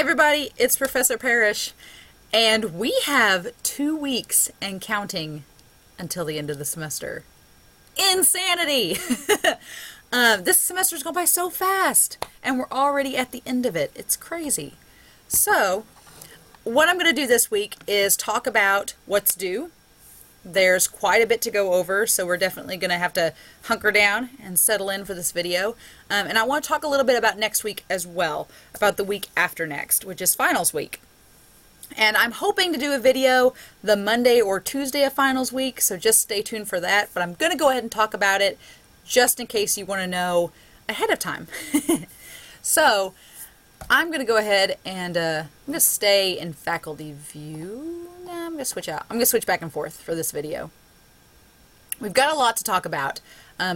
everybody, it's Professor Parrish, and we have 2 weeks and counting until the end of the semester. Insanity! This semester's gone by so fast, and we're already at the end of it. It's crazy. So, what I'm going to do this week is talk about what's due. There's quite a bit to go over, so we're definitely going to have to hunker down and settle in for this video. And I want to talk a little bit about next week as well, about the week after next, which is finals week. And I'm hoping to do a video the Monday or Tuesday of finals week, so just stay tuned for that. But I'm going to go ahead and talk about it just in case you want to know ahead of time. So, I'm going to go ahead and I'm going to stay in faculty view. I'm going to switch out. I'm going to switch back and forth for this video. We've got a lot to talk about.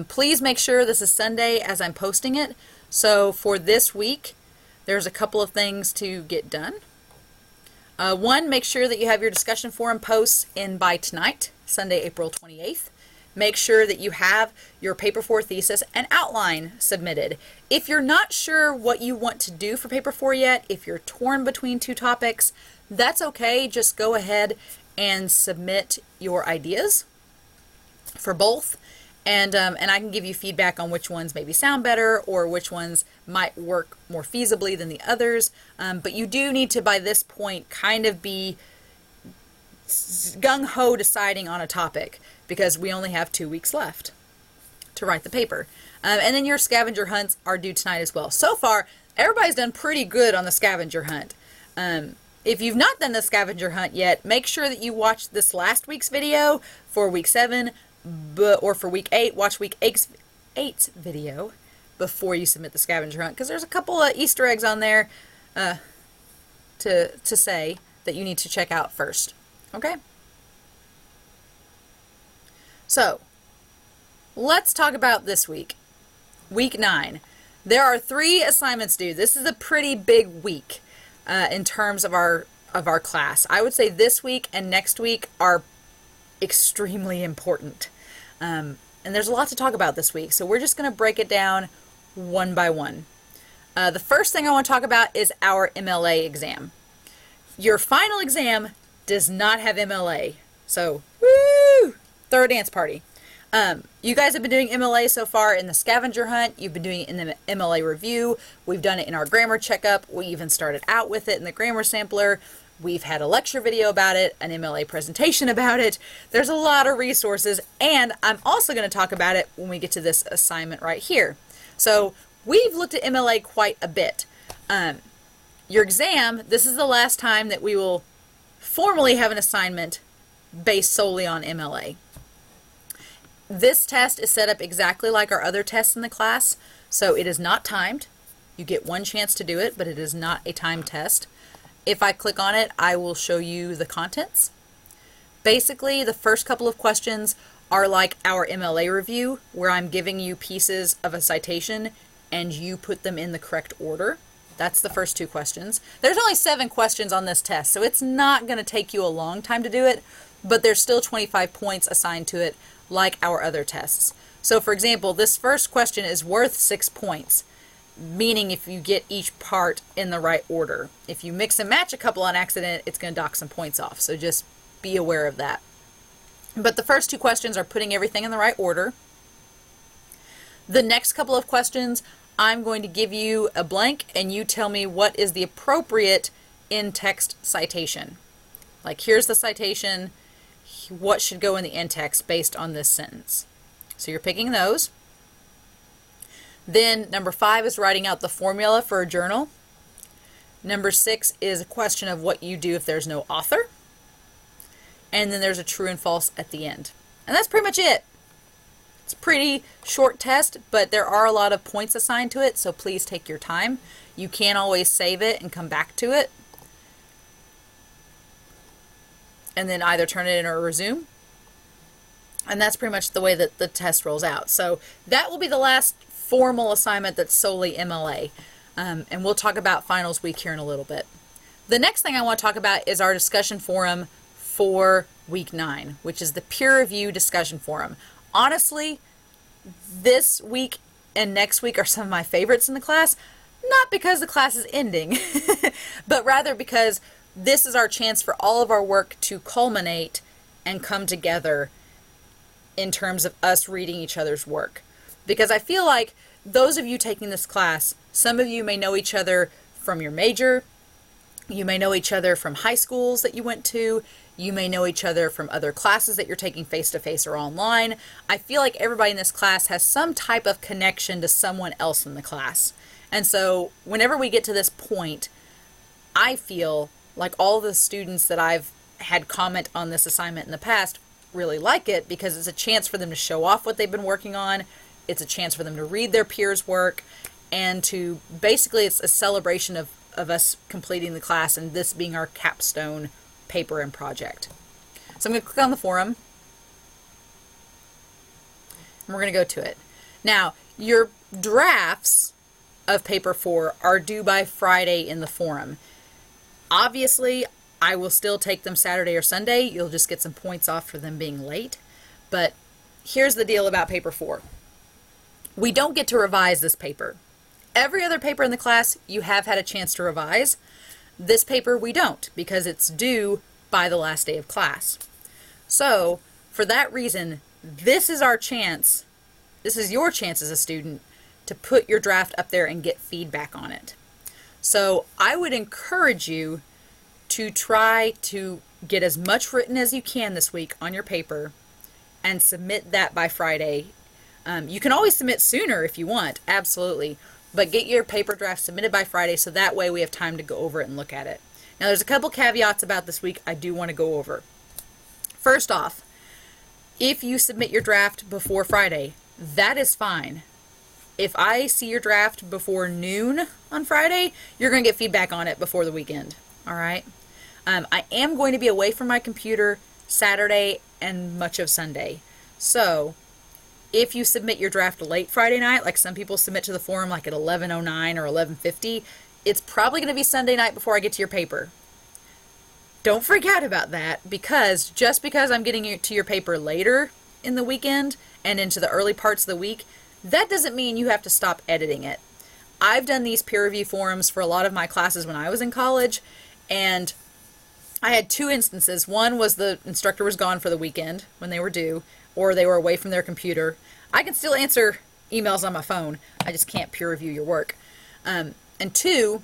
Please make sure this is Sunday as I'm posting it. So for this week, there's a couple of things to get done. One, make sure that you have your discussion forum posts in by tonight, Sunday, April 28th. Make sure that you have your paper 4 thesis and outline submitted. If you're not sure what you want to do for paper 4 yet, if you're torn between 2 topics, that's okay. Just go ahead and submit your ideas for both. And I can give you feedback on which ones maybe sound better or which ones might work more feasibly than the others. But you do need to, by this point, kind of be gung-ho deciding on a topic because we only have 2 weeks left to write the paper. And then your scavenger hunts are due tonight as well. So far, everybody's done pretty good on the scavenger hunt. If you've not done the scavenger hunt yet, make sure that you watch this last week's video for week 7, or for week 8, watch week 8's video before you submit the scavenger hunt, because there's a couple of Easter eggs on there to say that you need to check out first. Okay? So, let's talk about this week. Week 9. There are 3 assignments due. This is a pretty big week in terms of our class. I would say this week and next week are extremely important. And there's a lot to talk about this week, so we're just going to break it down one by one. The first thing I want to talk about is our MLA exam. Your final exam does not have MLA, so woo! Throw a dance party. You guys have been doing MLA so far in the scavenger hunt. You've been doing it in the MLA review. We've done it in our grammar checkup. We even started out with it in the grammar sampler. We've had a lecture video about it, an MLA presentation about it. There's a lot of resources, and I'm also going to talk about it when we get to this assignment right here. So we've looked at MLA quite a bit. Your exam, this is the last time that we will formally have an assignment based solely on MLA. This test is set up exactly like our other tests in the class, so it is not timed. You get 1 chance to do it, but it is not a timed test. If I click on it, I will show you the contents. Basically, the first couple of questions are like our MLA review, where I'm giving you pieces of a citation and you put them in the correct order. That's the first 2 questions. There's only 7 questions on this test, so it's not going to take you a long time to do it, but there's still 25 points assigned to it like our other tests. So for example, this first question is worth 6 points, meaning if you get each part in the right order. If you mix and match a couple on accident, it's going to dock some points off, so just be aware of that. But the first 2 questions are putting everything in the right order. The next couple of questions, I'm going to give you a blank and you tell me what is the appropriate in-text citation. Like, here's the citation, what should go in the in-text based on this sentence. So you're picking those. Then number 5 is writing out the formula for a journal. Number 6 is a question of what you do if there's no author. And then there's a true and false at the end. And that's pretty much it. It's a pretty short test, but there are a lot of points assigned to it, so please take your time. You can always save it and come back to it, and then either turn it in or resume. And that's pretty much the way that the test rolls out. So that will be the last formal assignment that's solely MLA. And we'll talk about finals week here in a little bit. The next thing I want to talk about is our discussion forum for week 9, which is the peer review discussion forum. Honestly, this week and next week are some of my favorites in the class. not because the class is ending, but rather because this is our chance for all of our work to culminate and come together in terms of us reading each other's work. Because I feel like those of you taking this class, some of you may know each other from your major, you may know each other from high schools that you went to, you may know each other from other classes that you're taking face-to-face or online. I feel like everybody in this class has some type of connection to someone else in the class. And so whenever we get to this point, I feel like all the students that I've had comment on this assignment in the past really like it because it's a chance for them to show off what they've been working on. It's a chance for them to read their peers' work, and to basically it's a celebration of us completing the class and this being our capstone paper and project. So I'm going to click on the forum and we're going to go to it. Now, your drafts of paper 4 are due by Friday in the forum. Obviously, I will still take them Saturday or Sunday. You'll just get some points off for them being late. But here's the deal about paper 4. We don't get to revise this paper. Every other paper in the class, you have had a chance to revise. This paper, we don't, because it's due by the last day of class. So, for that reason, this is our chance, this is your chance as a student, to put your draft up there and get feedback on it. So, I would encourage you to try to get as much written as you can this week on your paper and submit that by Friday. You can always submit sooner if you want, absolutely. But get your paper draft submitted by Friday so that way we have time to go over it and look at it. Now there's a couple caveats about this week I do want to go over. First off, if you submit your draft before Friday, that is fine. If I see your draft before noon on Friday, you're going to get feedback on it before the weekend. All right? I am going to be away from my computer Saturday and much of Sunday. So if you submit your draft late Friday night, like some people submit to the forum like at 11:09 or 11:50, it's probably going to be Sunday night before I get to your paper. Don't freak out about that, because just because I'm getting you to your paper later in the weekend and into the early parts of the week, that doesn't mean you have to stop editing it. I've done these peer review forums for a lot of my classes when I was in college, and I had two instances. One was the instructor was gone for the weekend when they were due, or they were away from their computer. I can still answer emails on my phone. I just can't peer review your work. And two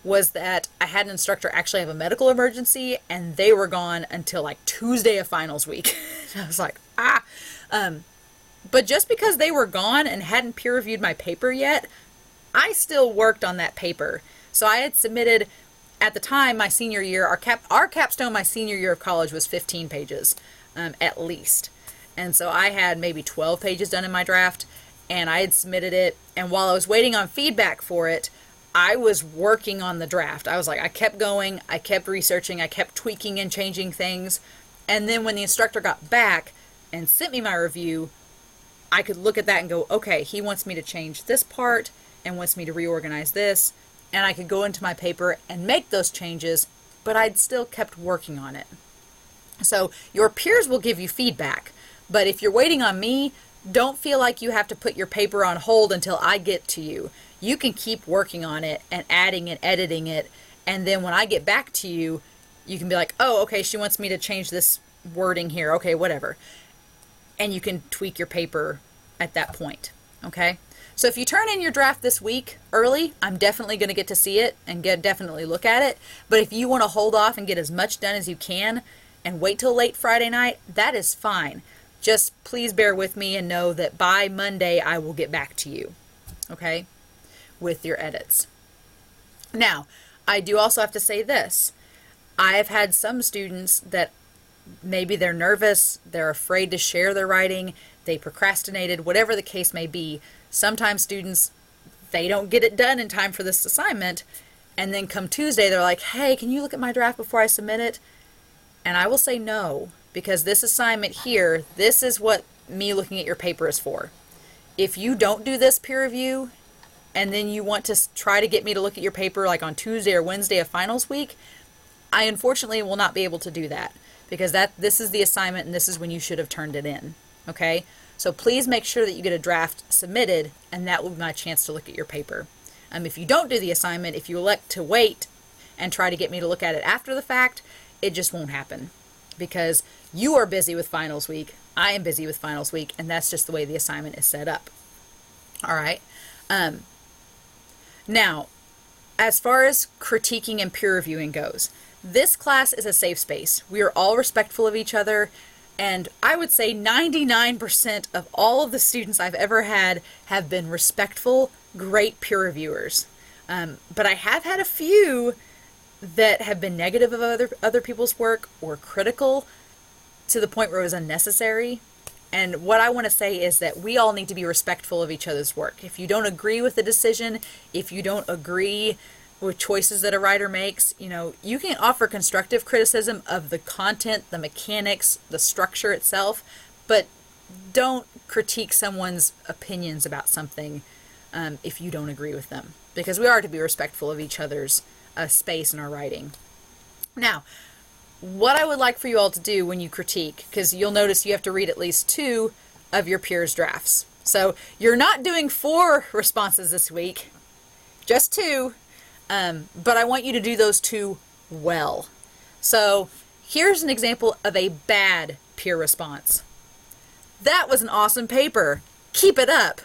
was that I had an instructor actually have a medical emergency, and they were gone until like Tuesday of finals week. I was like, but just because they were gone and hadn't peer reviewed my paper yet, I still worked on that paper. So I had submitted, at the time, my senior year, our capstone my senior year of college was 15 pages, at least. And so I had maybe 12 pages done in my draft, and I had submitted it. And while I was waiting on feedback for it, I was working on the draft. I was like, I kept going, I kept researching, I kept tweaking and changing things. And then when the instructor got back and sent me my review, I could look at that and go, okay, he wants me to change this part and wants me to reorganize this. And I could go into my paper and make those changes, but I'd still kept working on it. So your peers will give you feedback. But if you're waiting on me, don't feel like you have to put your paper on hold until I get to you. You can keep working on it and adding and editing it. And then when I get back to you, you can be like, oh, okay, she wants me to change this wording here. Okay, whatever. And you can tweak your paper at that point. Okay? So if you turn in your draft this week early, I'm definitely going to get to see it and definitely look at it. But if you want to hold off and get as much done as you can and wait till late Friday night, that is fine. Just please bear with me and know that by Monday I will get back to you, okay, with your edits. Now, I do also have to say this. I have had some students that maybe they're nervous, they're afraid to share their writing, they procrastinated, whatever the case may be. Sometimes students, they don't get it done in time for this assignment, and then come Tuesday they're like, hey, can you look at my draft before I submit it? And I will say no. Because this assignment here, this is what me looking at your paper is for. If you don't do this peer review, and then you want to try to get me to look at your paper like on Tuesday or Wednesday of finals week, I unfortunately will not be able to do that. Because this is the assignment and this is when you should have turned it in. Okay? So please make sure that you get a draft submitted, and that will be my chance to look at your paper. If you don't do the assignment, if you elect to wait and try to get me to look at it after the fact, it just won't happen because you are busy with finals week. I am busy with finals week, and that's just the way the assignment is set up. All right. Now, as far as critiquing and peer reviewing goes, this class is a safe space. We are all respectful of each other, and I would say 99% of all of the students I've ever had have been respectful, great peer reviewers. But I have had a few that have been negative of other people's work or critical to the point where it was unnecessary. And what I want to say is that we all need to be respectful of each other's work. If you don't agree with the decision, if you don't agree with choices that a writer makes, you can offer constructive criticism of the content, the mechanics, the structure itself, but don't critique someone's opinions about something if you don't agree with them, because we are to be respectful of each other's space in our writing. Now, what I would like for you all to do when you critique, because you'll notice you have to read at least 2 of your peers' drafts. So you're not doing 4 responses this week, just 2, but I want you to do those 2 well. So here's an example of a bad peer response. That was an awesome paper. Keep it up.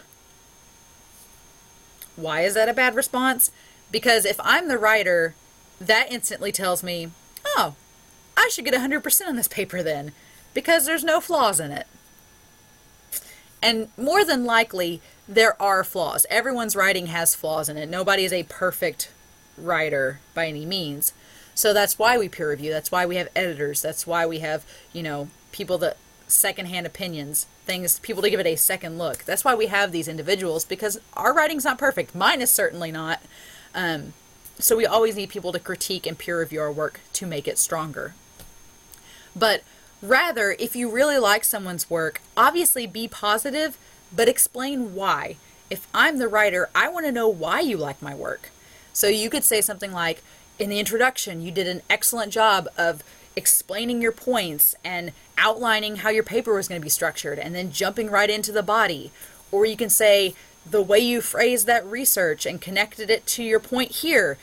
Why is that a bad response? Because if I'm the writer, that instantly tells me, oh, I should get 100% on this paper then, because there's no flaws in it. And more than likely, there are flaws. Everyone's writing has flaws in it. Nobody is a perfect writer by any means. So that's why we peer review. That's why we have editors. That's why we have, people that secondhand opinions, people to give it a second look. That's why we have these individuals, because our writing's not perfect. Mine is certainly not. So we always need people to critique and peer review our work to make it stronger. But rather, if you really like someone's work, obviously be positive, but explain why. If I'm the writer, I want to know why you like my work. So you could say something like, in the introduction, you did an excellent job of explaining your points and outlining how your paper was going to be structured, and then jumping right into the body. Or you can say, the way you phrased that research and connected it to your point here,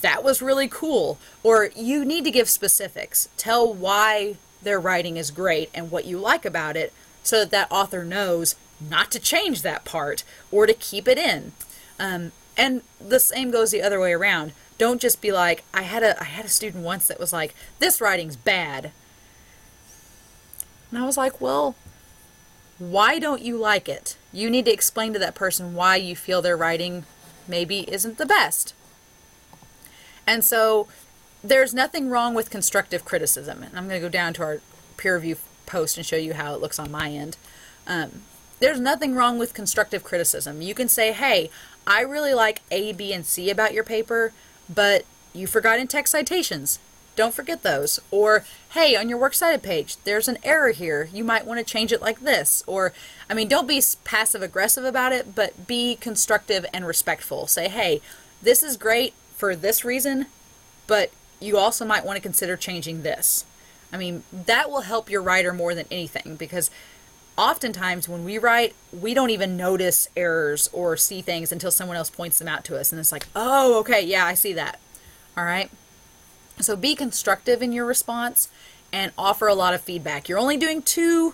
that was really cool. Or you need to give specifics. Tell why their writing is great and what you like about it, so that that author knows not to change that part or to keep it in. And the same goes the other way around. Don't just be like, I had a student once that was like, this writing's bad. And I was like, well, why don't you like it? You need to explain to that person why you feel their writing maybe isn't the best. And so there's nothing wrong with constructive criticism. And I'm going to go down to our peer review post and show you how it looks on my end. There's nothing wrong with constructive criticism. You can say, hey, I really like A, B, and C about your paper, but you forgot in-text citations. Don't forget those. Or, hey, on your works cited page, there's an error here. You might want to change it like this. Or, don't be passive-aggressive about it, but be constructive and respectful. Say, hey, this is great for this reason, but you also might want to consider changing this. That will help your writer more than anything, because oftentimes when we write, we don't even notice errors or see things until someone else points them out to us. And it's like, oh, okay, yeah, I see that. All right. So be constructive in your response and offer a lot of feedback. You're only doing 2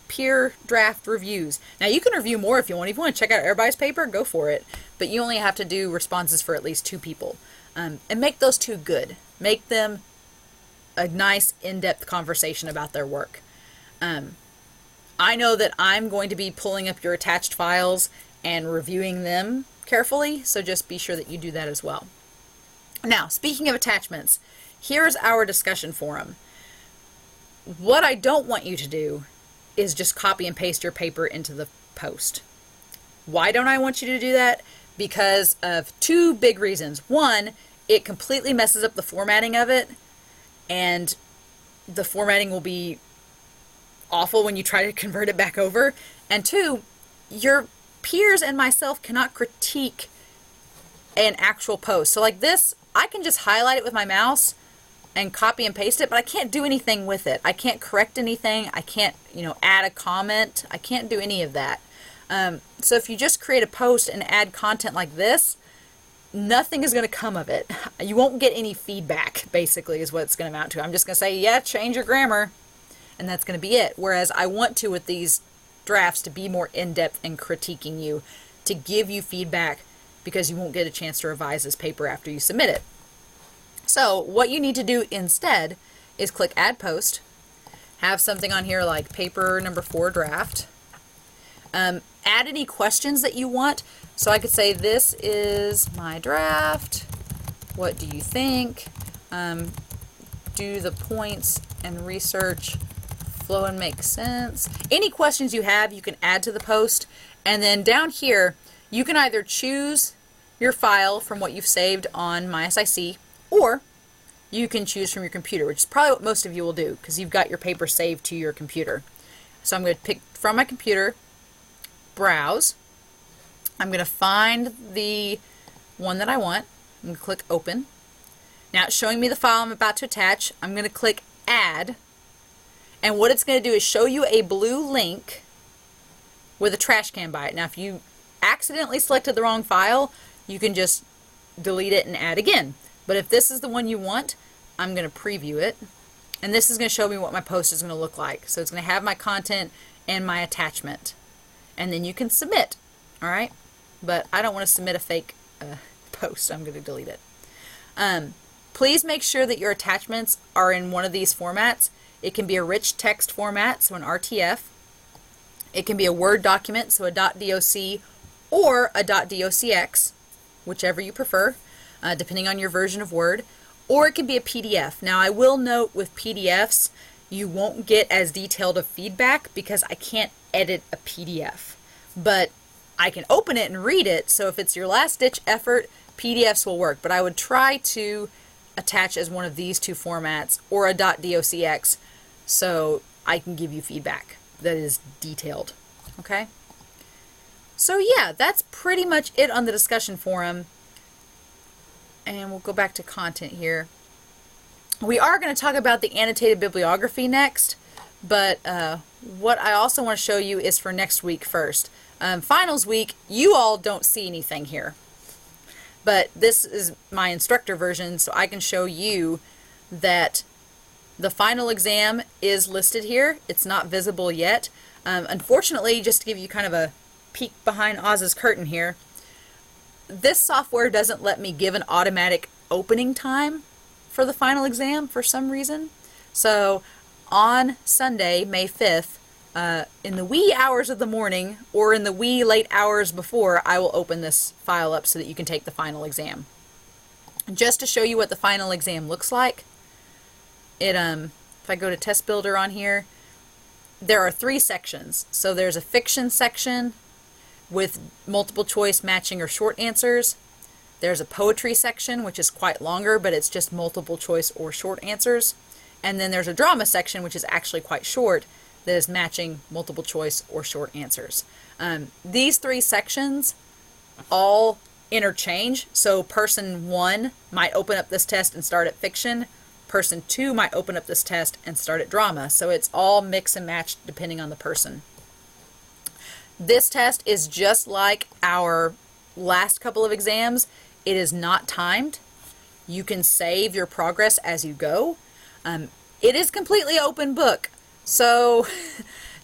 peer draft reviews. Now you can review more if you want. If you want to check out everybody's paper, go for it. But you only have to do responses for at least 2 people. And make those 2 good. Make them a nice in-depth conversation about their work. I know that I'm going to be pulling up your attached files and reviewing them carefully, so just be sure that you do that as well. Now, speaking of attachments, here's our discussion forum. What I don't want you to do is just copy and paste your paper into the post. Why don't I want you to do that? Because of 2 big reasons. One, it completely messes up the formatting of it, and the formatting will be awful when you try to convert it back over. And 2, your peers and myself cannot critique an actual post. So like this, I can just highlight it with my mouse and copy and paste it, but I can't do anything with it. I can't correct anything. I can't, add a comment. I can't do any of that. So if you just create a post and add content like this, nothing is going to come of it. You won't get any feedback, basically, is what it's going to amount to. I'm just going to say, yeah, change your grammar, and that's going to be it. Whereas I want to, with these drafts, to be more in-depth in critiquing you, to give you feedback, because you won't get a chance to revise this paper after you submit it. So what you need to do instead is click Add Post, have something on here like paper number 4 draft, add any questions that you want. So I could say, this is my draft, what do you think? Do the points and research flow and make sense? Any questions you have, you can add to the post. And then down here, you can either choose your file from what you've saved on MySIC, or you can choose from your computer, which is probably what most of you will do, because you've got your paper saved to your computer. So I'm going to pick from my computer, browse. I'm going to find the one that I want. I'm going to click Open. Now it's showing me the file I'm about to attach. I'm going to click Add. And what it's going to do is show you a blue link with a trash can by it. Now if you accidentally selected the wrong file, you can just delete it and add again. But if this is the one you want, I'm going to preview it. And this is going to show me what my post is going to look like. So it's going to have my content and my attachment. And then you can submit. All right? But I don't want to submit a fake post. I'm going to delete it. Please make sure that your attachments are in one of these formats. It can be a rich text format, so an RTF. It can be a Word document, so a .doc, or a .docx, whichever you prefer, depending on your version of Word. Or it can be a PDF. Now I will note, with PDFs, you won't get as detailed of feedback because I can't edit a PDF. But I can open it and read it, so if it's your last ditch effort, PDFs will work. But I would try to attach as one of these two formats, or a .docx, so I can give you feedback that is detailed. Okay? So yeah, that's pretty much it on the discussion forum. And we'll go back to content here. We are going to talk about the annotated bibliography next, but what I also want to show you is for next week first. Finals week, you all don't see anything here. But this is my instructor version, so I can show you that the final exam is listed here. It's not visible yet. Unfortunately, just to give you kind of a peek behind Oz's curtain here, this software doesn't let me give an automatic opening time for the final exam for some reason. So on Sunday, May 5th, in the wee hours of the morning or in the wee late hours before, I will open this file up so that you can take the final exam. Just to show you what the final exam looks like, if I go to Test Builder on here, there are 3 sections. So there's a fiction section with multiple choice, matching, or short answers. There's a poetry section, which is quite longer, but it's just multiple choice or short answers. And then there's a drama section, which is actually quite short, that is matching, multiple choice, or short answers. These 3 sections all interchange. So person 1 might open up this test and start at fiction. Person 2 might open up this test and start at drama. So it's all mix and match depending on the person. This test is just like our last couple of exams. It is not timed. You can save your progress as you go. It is completely open book. So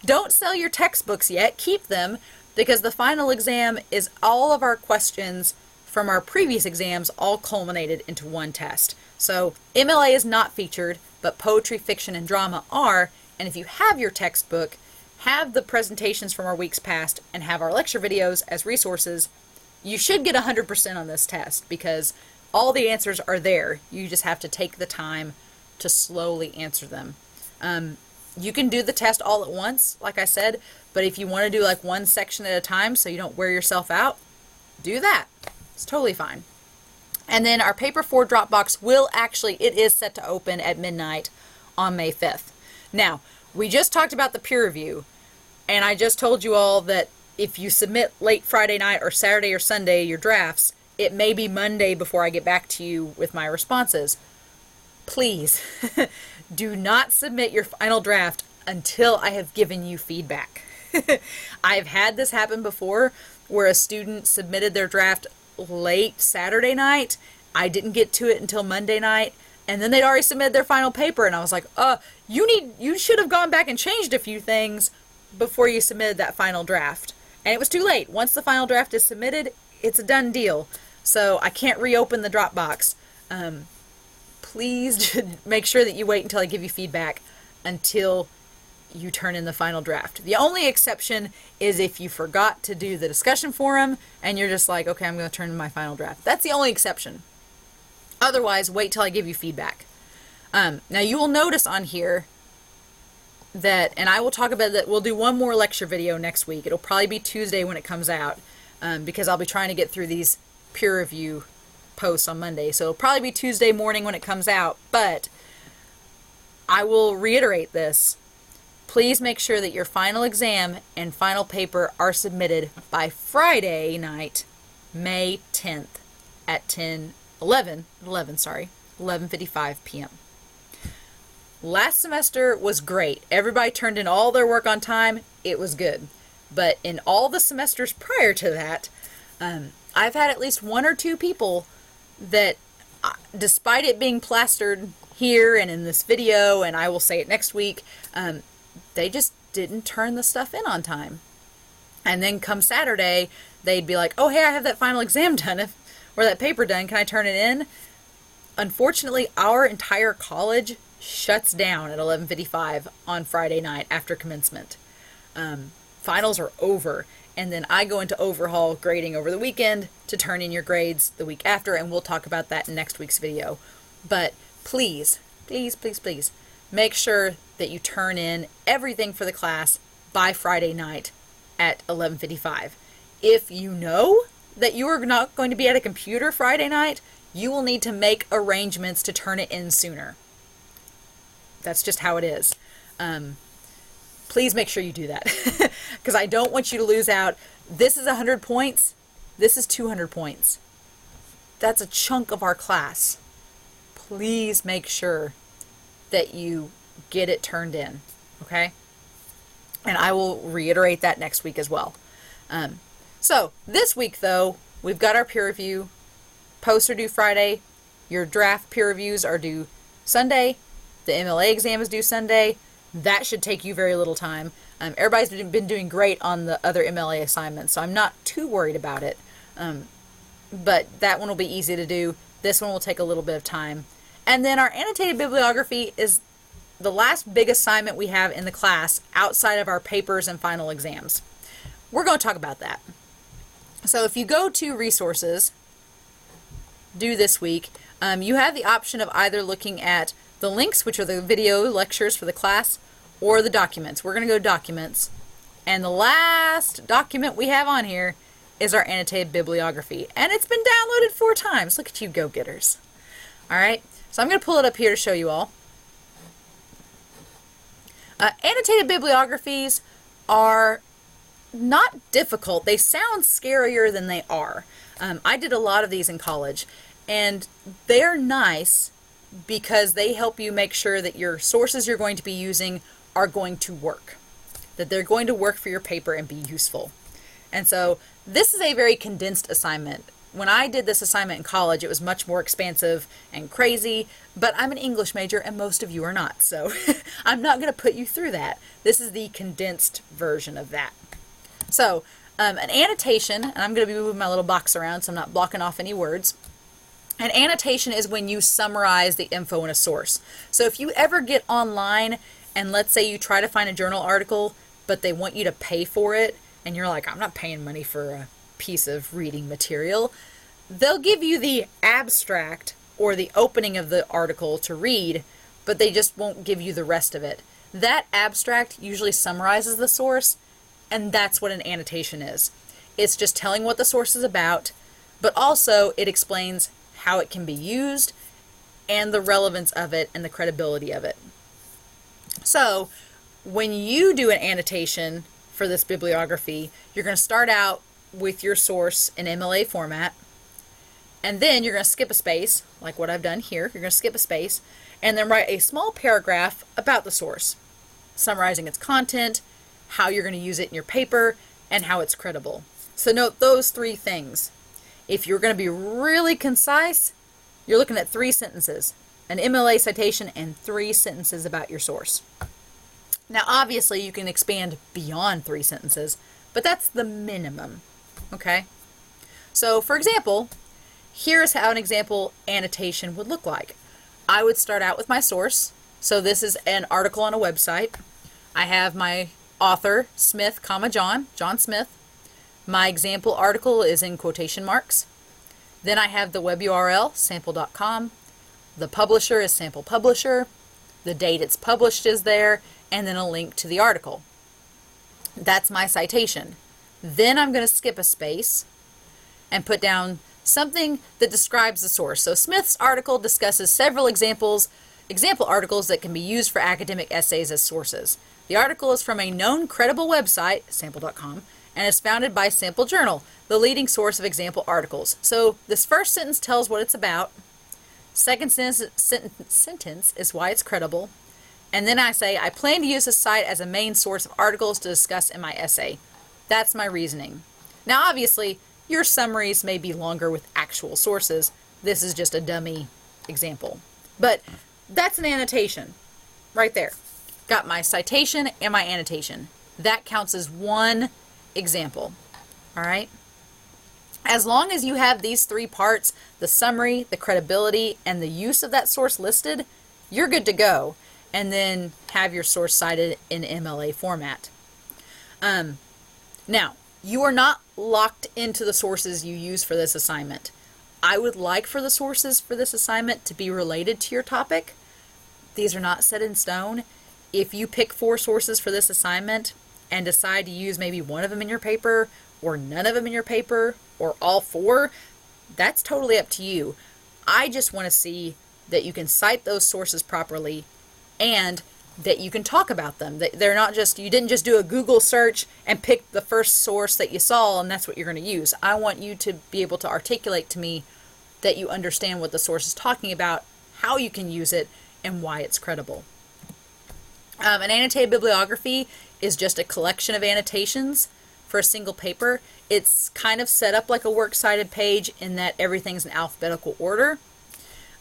don't sell your textbooks yet. Keep them, because the final exam is all of our questions from our previous exams all culminated into one test. So MLA is not featured, but poetry, fiction, and drama are. And if you have your textbook, have the presentations from our weeks past, and have our lecture videos as resources, you should get 100% on this test, because all the answers are there. You just have to take the time to slowly answer them. You can do the test all at once, like I said, but if you want to do like one section at a time so you don't wear yourself out, do that. It's totally fine. And then our paper 4 Dropbox it is set to open at midnight on May 5th. Now, we just talked about the peer review, and I just told you all that if you submit late Friday night or Saturday or Sunday your drafts, it may be Monday before I get back to you with my responses. Please do not submit your final draft until I have given you feedback. I've had this happen before, where a student submitted their draft late Saturday night. I didn't get to it until Monday night. And then they'd already submitted their final paper. And I was like, you should have gone back and changed a few things before you submitted that final draft. And it was too late. Once the final draft is submitted, it's a done deal. So I can't reopen the Dropbox. Please make sure that you wait until I give you feedback until you turn in the final draft. The only exception is if you forgot to do the discussion forum and you're just like, okay, I'm going to turn in my final draft. That's the only exception. Otherwise, wait till I give you feedback. Now you will notice on here that, and I will talk about that, we'll do one more lecture video next week. It'll probably be Tuesday when it comes out, because I'll be trying to get through these peer review posts on Monday. So it'll probably be Tuesday morning when it comes out, but I will reiterate this. Please make sure that your final exam and final paper are submitted by Friday night, May 10th at 11:55 p.m. Last semester was great. Everybody turned in all their work on time. It was good. But in all the semesters prior to that, I've had at least one or two people that, despite it being plastered here and in this video, and I will say it next week, they just didn't turn the stuff in on time. And then come Saturday, they'd be like, oh, hey, I have that final exam done, or that paper done. Can I turn it in? Unfortunately, our entire college shuts down at 11:55 on Friday night after commencement. Finals are over. And then I go into overhaul grading over the weekend to turn in your grades the week after, and we'll talk about that in next week's video. But please, please, please, please, make sure that you turn in everything for the class by Friday night at 11:55. If you know that you are not going to be at a computer Friday night, you will need to make arrangements to turn it in sooner. That's just how it is. Please make sure you do that, because I don't want you to lose out. This is 100 points. This is 200 points. That's a chunk of our class. Please make sure that you get it turned in, okay? And I will reiterate that next week as well. So this week, though, we've got our peer review. Posts are due Friday. Your draft peer reviews are due Sunday. The MLA exam is due Sunday. That should take you very little time. Everybody's been doing great on the other MLA assignments, so I'm not too worried about it. But that one will be easy to do. This one will take a little bit of time. And then our annotated bibliography is the last big assignment we have in the class outside of our papers and final exams. We're going to talk about that. So if you go to resources, due this week, you have the option of either looking at the links, which are the video lectures for the class, or the documents. We're going to go documents. And the last document we have on here is our annotated bibliography. And it's been downloaded 4 times. Look at you go-getters. All right. So I'm going to pull it up here to show you all. Annotated bibliographies are not difficult. They sound scarier than they are. I did a lot of these in college, and they're nice because they help you make sure that your sources you're going to be using are going to work, that they're going to work for your paper and be useful. And so this is a very condensed assignment. When I did this assignment in college, it was much more expansive and crazy, but I'm an English major and most of you are not, so I'm not going to put you through that. This is the condensed version of that. So an annotation, and I'm going to be moving my little box around so I'm not blocking off any words. An annotation is when you summarize the info in a source. So if you ever get online and let's say you try to find a journal article, but they want you to pay for it, and you're like, I'm not paying money for a piece of reading material, they'll give you the abstract or the opening of the article to read, but they just won't give you the rest of it. That abstract usually summarizes the source, and that's what an annotation is. It's just telling what the source is about, but also it explains how it can be used and the relevance of it and the credibility of it. So when you do an annotation for this bibliography, you're going to start out with your source in MLA format, and then you're going to skip a space, like what I've done here. You're going to skip a space, and then write a small paragraph about the source, summarizing its content, how you're going to use it in your paper, and how it's credible. So note those 3 things. If you're going to be really concise, you're looking at 3 sentences, an MLA citation and 3 sentences about your source. Now, obviously, you can expand beyond 3 sentences, but that's the minimum, okay? So, for example, here's how an example annotation would look like. I would start out with my source. So this is an article on a website. I have my author, Smith, John Smith. My example article is in quotation marks. Then I have the web URL, sample.com. The publisher is Sample Publisher. The date it's published is there, and then a link to the article. That's my citation. Then I'm going to skip a space and put down something that describes the source. So Smith's article discusses several example articles that can be used for academic essays as sources. The article is from a known credible website, sample.com, and is founded by Sample Journal, the leading source of example articles. So this first sentence tells what it's about. Second sentence is why it's credible. And then I say, I plan to use this site as a main source of articles to discuss in my essay. That's my reasoning. Now, obviously, your summaries may be longer with actual sources. This is just a dummy example. But that's an annotation right there. Got my citation and my annotation. That counts as one example. All right? As long as you have these 3 parts, the summary, the credibility, and the use of that source listed, you're good to go. And then have your source cited in MLA format. Now, you are not locked into the sources you use for this assignment. I would like for the sources for this assignment to be related to your topic. These are not set in stone. If you pick 4 sources for this assignment and decide to use maybe one of them in your paper, or none of them in your paper, or all 4, that's totally up to you. I just want to see that you can cite those sources properly and that you can talk about them. That they're not just, you didn't just do a Google search and pick the first source that you saw and that's what you're going to use. I want you to be able to articulate to me that you understand what the source is talking about, how you can use it, and why it's credible. An annotated bibliography is just a collection of annotations for a single paper. It's kind of set up like a works cited page in that everything's in alphabetical order.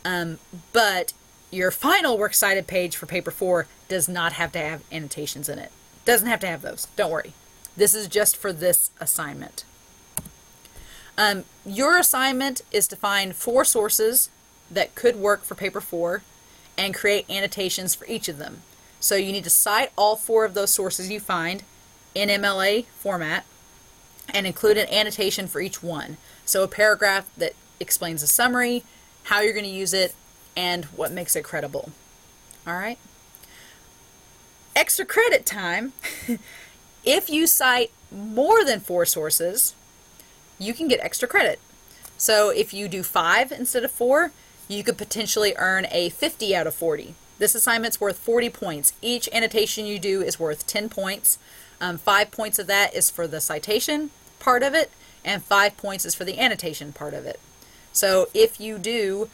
But your final works cited page for paper 4 does not have to have annotations in it. Doesn't have to have those. Don't worry. This is just for this assignment. Your assignment is to find 4 sources that could work for paper 4 and create annotations for each of them. So you need to cite all 4 of those sources you find in MLA format and include an annotation for each one. So a paragraph that explains the summary, how you're going to use it, and what makes it credible. All right? Extra credit time. If you cite more than 4 sources, you can get extra credit. So if you do 5 instead of 4, you could potentially earn a 50 out of 40. This assignment's worth 40 points. Each annotation you do is worth 10 points. 5 points of that is for the citation part of it, and 5 points is for the annotation part of it. So if you do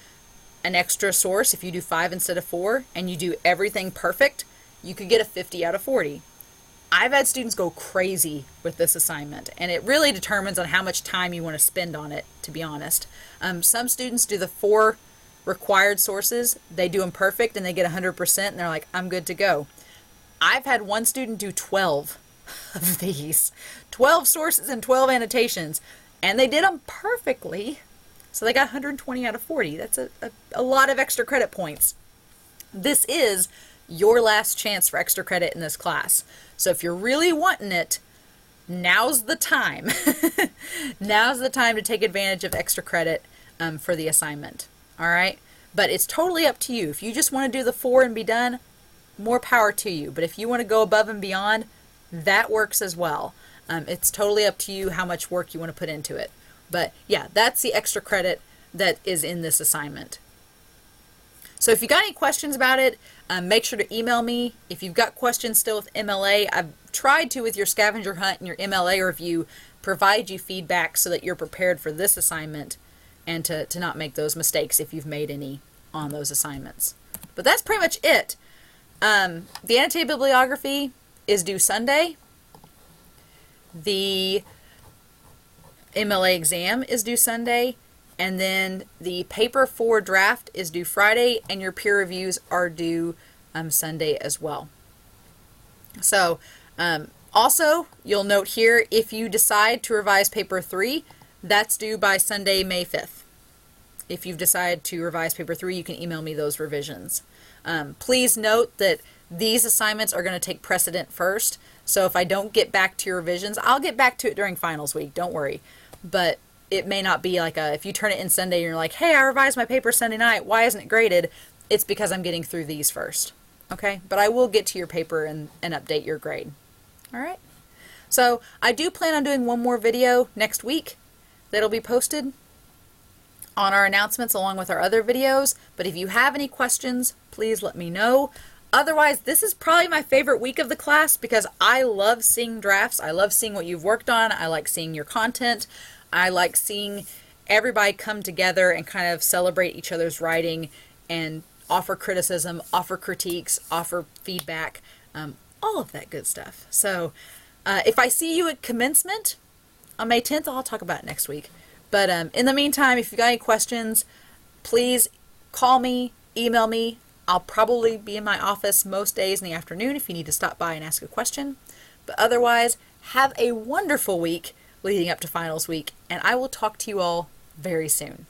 an extra source, if you do 5 instead of 4, and you do everything perfect, you could get a 50 out of 40. I've had students go crazy with this assignment, and it really determines on how much time you want to spend on it, to be honest. Some students do the 4 required sources, they do them perfect, and they get 100%, and they're like, I'm good to go. I've had one student do 12 of these. 12 sources and 12 annotations, and they did them perfectly. So they got 120 out of 40. That's a lot of extra credit points. This is your last chance for extra credit in this class. So if you're really wanting it, now's the time. Now's the time to take advantage of extra credit for the assignment. All right? But it's totally up to you. If you just want to do the 4 and be done, more power to you. But if you want to go above and beyond, that works as well. It's totally up to you how much work you want to put into it. But yeah, that's the extra credit that is in this assignment. So if you got any questions about it, make sure to email me. If you've got questions still with MLA, I've tried to, with your scavenger hunt and your MLA review, provide you feedback so that you're prepared for this assignment and to not make those mistakes if you've made any on those assignments. But that's pretty much it. The annotated bibliography is due Sunday. The MLA exam is due Sunday, and then the paper 4 draft is due Friday, and your peer reviews are due Sunday as well. So also, you'll note here, if you decide to revise paper 3, that's due by Sunday, May 5th. If you've decided to revise paper 3, you can email me those revisions. Please note that these assignments are going to take precedent first. So if I don't get back to your revisions, I'll get back to it during finals week, don't worry. But it may not be like if you turn it in Sunday and you're like, hey, I revised my paper Sunday night, why isn't it graded? It's because I'm getting through these first. Okay? But I will get to your paper and update your grade. All right? So I do plan on doing one more video next week that'll be posted on our announcements along with our other videos. But if you have any questions, please let me know. Otherwise, this is probably my favorite week of the class because I love seeing drafts. I love seeing what you've worked on. I like seeing your content. I like seeing everybody come together and kind of celebrate each other's writing and offer criticism, offer critiques, offer feedback, all of that good stuff. So if I see you at commencement on May 10th, I'll talk about it next week. But in the meantime, if you've got any questions, please call me, email me. I'll probably be in my office most days in the afternoon if you need to stop by and ask a question. But otherwise, have a wonderful week leading up to finals week, and I will talk to you all very soon.